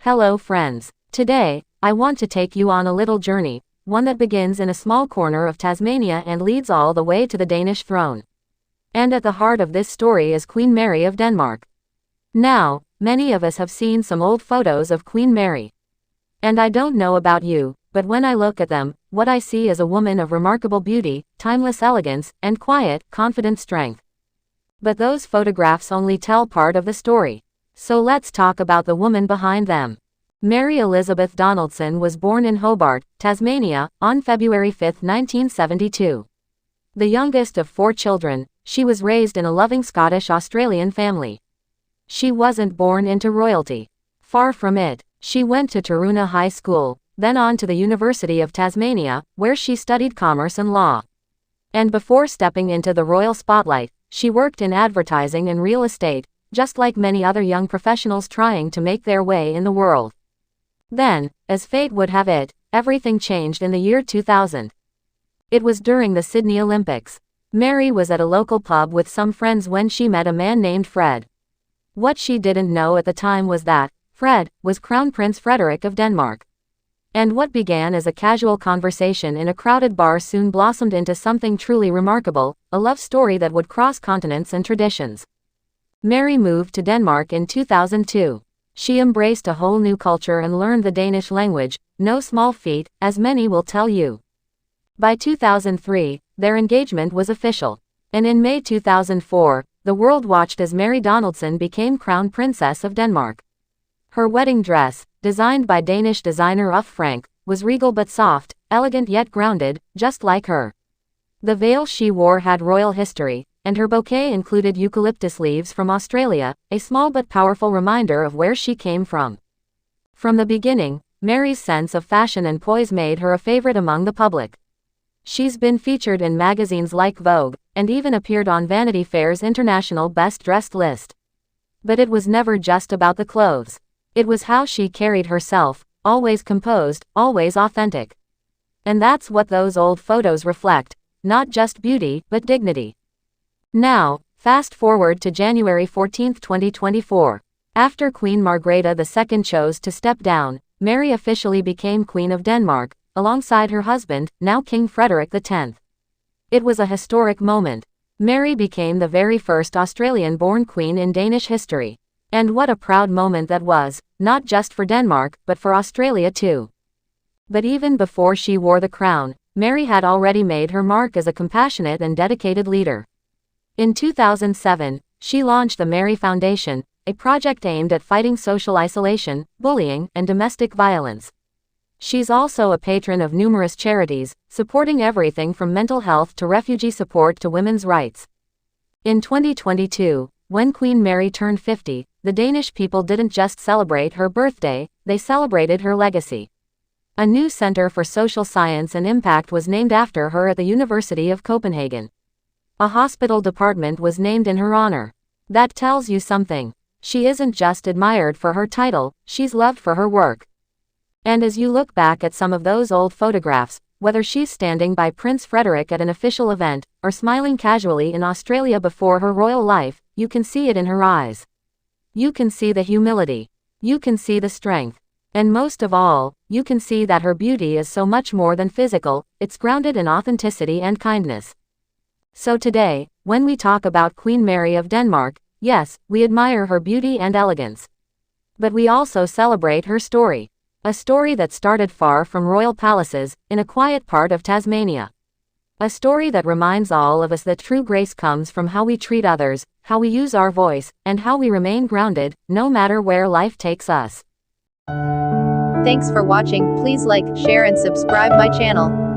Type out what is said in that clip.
Hello friends. Today, I want to take you on a little journey, one that begins in a small corner of Tasmania and leads all the way to the Danish throne. And at the heart of this story is Queen Mary of Denmark. Now, many of us have seen some old photos of Queen Mary. And I don't know about you, but when I look at them, what I see is a woman of remarkable beauty, timeless elegance, and quiet, confident strength. But those photographs only tell part of the story. So let's talk about the woman behind them. Mary Elizabeth Donaldson was born in Hobart, Tasmania, on February 5, 1972. The youngest of 4 children, she was raised in a loving Scottish-Australian family. She wasn't born into royalty. Far from it. She went to Taroona High School, then on to the University of Tasmania, where she studied commerce and law. And before stepping into the royal spotlight, she worked in advertising and real estate, just like many other young professionals trying to make their way in the world. Then, as fate would have it, everything changed in the year 2000. It was during the Sydney Olympics. Mary was at a local pub with some friends when she met a man named Fred. What she didn't know at the time was that Fred was Crown Prince Frederik of Denmark. And what began as a casual conversation in a crowded bar soon blossomed into something truly remarkable, a love story that would cross continents and traditions. Mary moved to Denmark in 2002. She embraced a whole new culture and learned the Danish language, no small feat, as many will tell you. By 2003, their engagement was official. And in May 2004, the world watched as Mary Donaldson became Crown Princess of Denmark. Her wedding dress, designed by Danish designer Uffe Frank, was regal but soft, elegant yet grounded, just like her. The veil she wore had royal history, and her bouquet included eucalyptus leaves from Australia, a small but powerful reminder of where she came from. From the beginning, Mary's sense of fashion and poise made her a favorite among the public. She's been featured in magazines like Vogue, and even appeared on Vanity Fair's International Best Dressed list. But it was never just about the clothes. It was how she carried herself, always composed, always authentic. And that's what those old photos reflect, not just beauty, but dignity. Now, fast forward to January 14, 2024. After Queen Margrethe II chose to step down, Mary officially became Queen of Denmark, alongside her husband, now King Frederik X. It was a historic moment. Mary became the very first Australian-born queen in Danish history. And what a proud moment that was, not just for Denmark, but for Australia too. But even before she wore the crown, Mary had already made her mark as a compassionate and dedicated leader. In 2007, she launched the Mary Foundation, a project aimed at fighting social isolation, bullying, and domestic violence. She's also a patron of numerous charities, supporting everything from mental health to refugee support to women's rights. In 2022, when Queen Mary turned 50, the Danish people didn't just celebrate her birthday, they celebrated her legacy. A new Center for Social Science and Impact was named after her at the University of Copenhagen. A hospital department was named in her honor. That tells you something. She isn't just admired for her title, she's loved for her work. And as you look back at some of those old photographs, whether she's standing by Prince Frederik at an official event, or smiling casually in Australia before her royal life, you can see it in her eyes. You can see the humility. You can see the strength. And most of all, you can see that her beauty is so much more than physical, it's grounded in authenticity and kindness. So today, when we talk about Queen Mary of Denmark, yes, we admire her beauty and elegance. But we also celebrate her story. A story that started far from royal palaces, in a quiet part of Tasmania. A story that reminds all of us that true grace comes from how we treat others, how we use our voice, and how we remain grounded, no matter where life takes us. Thanks for watching. Please like, share and subscribe my channel.